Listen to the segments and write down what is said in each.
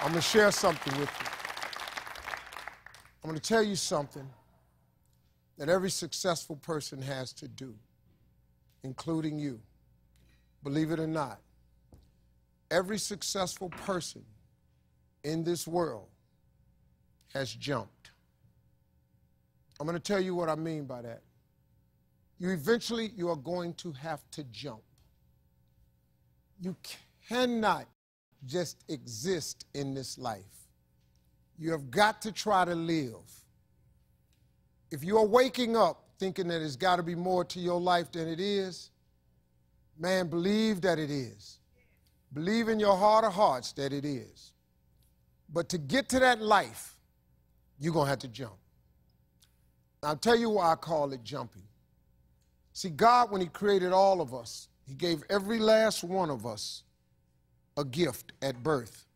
I'm going to share something with you. I'm going to tell you something that every successful person has to do, including you. Believe it or not, every successful person in this world has jumped. I'm going to tell you what I mean by that. You are going to have to jump. You cannot just exist in this life. You have got to try to live. If you are waking up thinking that there's got to be more to your life than it is, man, believe that it is. Believe in your heart of hearts that it is. But to get to that life, you're going to have to jump. I'll tell you why I call it jumping. See, God, when he created all of us, he gave every last one of us a gift at birth.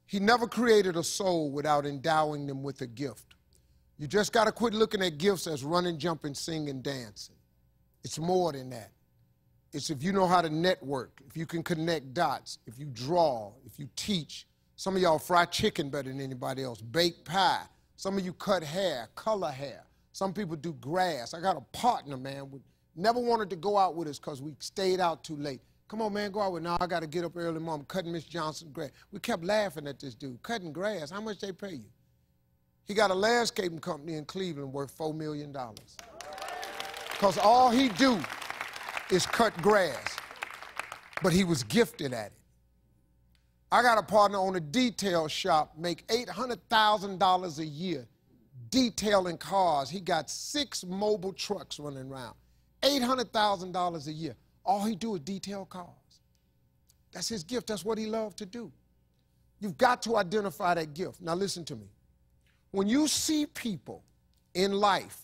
He never created a soul without endowing them with a gift. You just got to quit looking at gifts as running, jumping, singing, dancing. It's more than that. It's if you know how to network, if you can connect dots, if you draw, if you teach. Some of y'all fry chicken better than anybody else, bake pie. Some of you cut hair, color hair. Some people do grass. I got a partner, man, never wanted to go out with us because we stayed out too late. Come on, man, go out with me. No, I got to get up early, Mom, cutting Miss Johnson's grass. We kept laughing at this dude, cutting grass. How much they pay you? He got a landscaping company in Cleveland worth $4 million. Because all he do is cut grass. But he was gifted at it. I got a partner on a detail shop, make $800,000 a year detailing cars. He got 6 mobile trucks running around. $800,000 a year. All he do is detail cars. That's his gift. That's what he loved to do. You've got to identify that gift. Now listen to me. When you see people in life,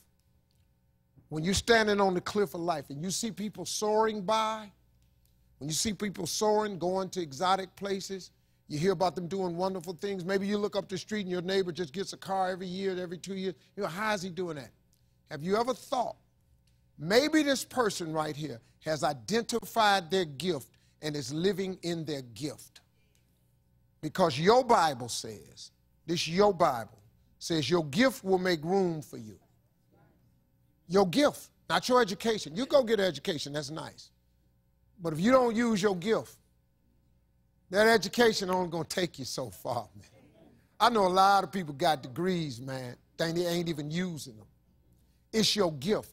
when you're standing on the cliff of life and you see people soaring by, when you see people soaring, going to exotic places, you hear about them doing wonderful things. Maybe you look up the street and your neighbor just gets a car every year, every 2 years. You know, how is he doing that? Have you ever thought, maybe this person right here has identified their gift and is living in their gift? Because your Bible says, your Bible says your gift will make room for you. Your gift, not your education. You go get an education, that's nice. But if you don't use your gift, that education only gonna take you so far, man. I know a lot of people got degrees, man, they ain't even using them. It's your gift.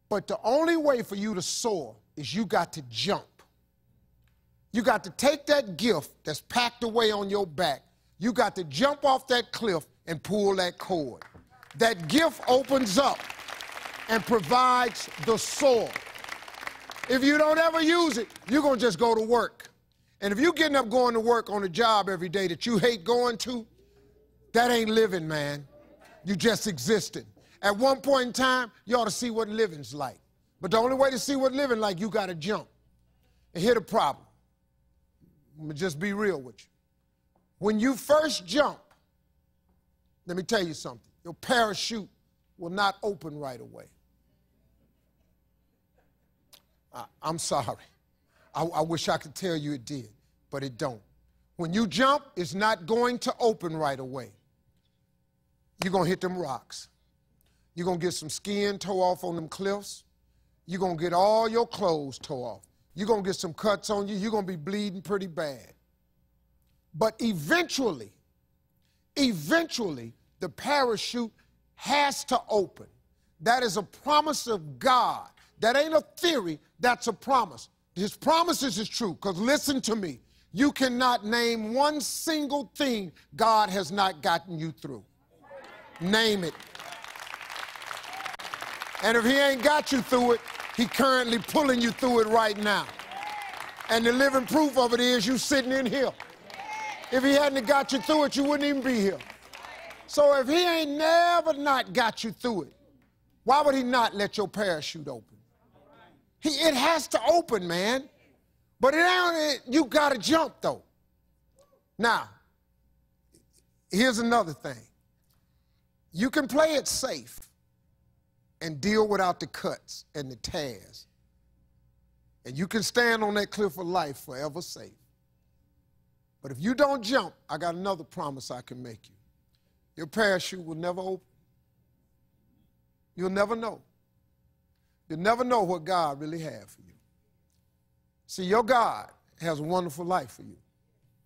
But the only way for you to soar is you got to jump. You got to take that gift that's packed away on your back. You got to jump off that cliff and pull that cord. That gift opens up and provides the soar. If you don't ever use it, you're going to just go to work. And if you're getting up going to work on a job every day that you hate going to, that ain't living, man. You just existing. At one point in time, you ought to see what living's like. But the only way to see what living like, you got to jump. And here's the problem. I'm going to just be real with you. When you first jump, let me tell you something. Your parachute will not open right away. I'm sorry. I wish I could tell you it did, but it don't. When you jump, it's not going to open right away. You're going to hit them rocks. You're going to get some skin tore off on them cliffs. You're going to get all your clothes tore off. You're going to get some cuts on you. You're going to be bleeding pretty bad. But eventually, the parachute has to open. That is a promise of God. That ain't a theory, that's a promise. His promises is true, because listen to me. You cannot name one single thing God has not gotten you through. Name it. And if he ain't got you through it, he currently pulling you through it right now. And the living proof of it is you sitting in here. If he hadn't got you through it, you wouldn't even be here. So if he ain't never not got you through it, why would he not let your parachute open? It has to open, man. But you got to jump, though. Now, here's another thing. You can play it safe and deal without the cuts and the tears. And you can stand on that cliff of life forever safe. But if you don't jump, I got another promise I can make you. Your parachute will never open. You'll never know. You'll never know what God really has for you. See, your God has a wonderful life for you.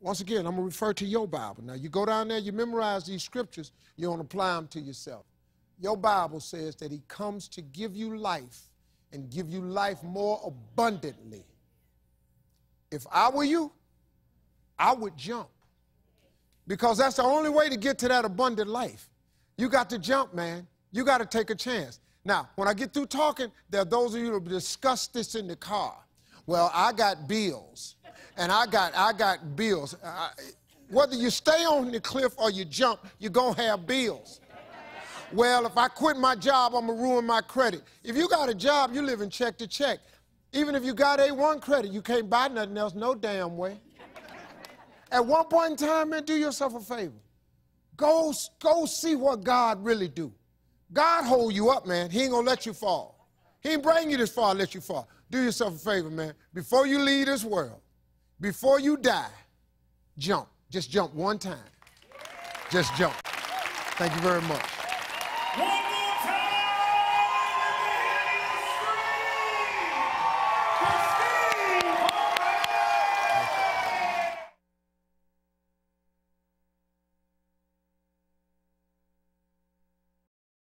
Once again, I'm going to refer to your Bible. Now, you go down there, you memorize these scriptures, you don't apply them to yourself. Your Bible says that he comes to give you life and give you life more abundantly. If I were you, I would jump, because that's the only way to get to that abundant life. You got to jump, man. You got to take a chance. Now, when I get through talking, there are those of you who discuss this in the car. Well, I got bills, and I got bills. Whether you stay on the cliff or you jump, you're going to have bills. Well, if I quit my job, I'm going to ruin my credit. If you got a job, you live in check to check. Even if you got A1 credit, you can't buy nothing else no damn way. At one point in time, man, do yourself a favor. Go see what God really do. God hold you up, man. He ain't going to let you fall. He ain't bring you this far to let you fall. Do yourself a favor, man. Before you leave this world, before you die, jump. Just jump one time. Just jump. Thank you very much.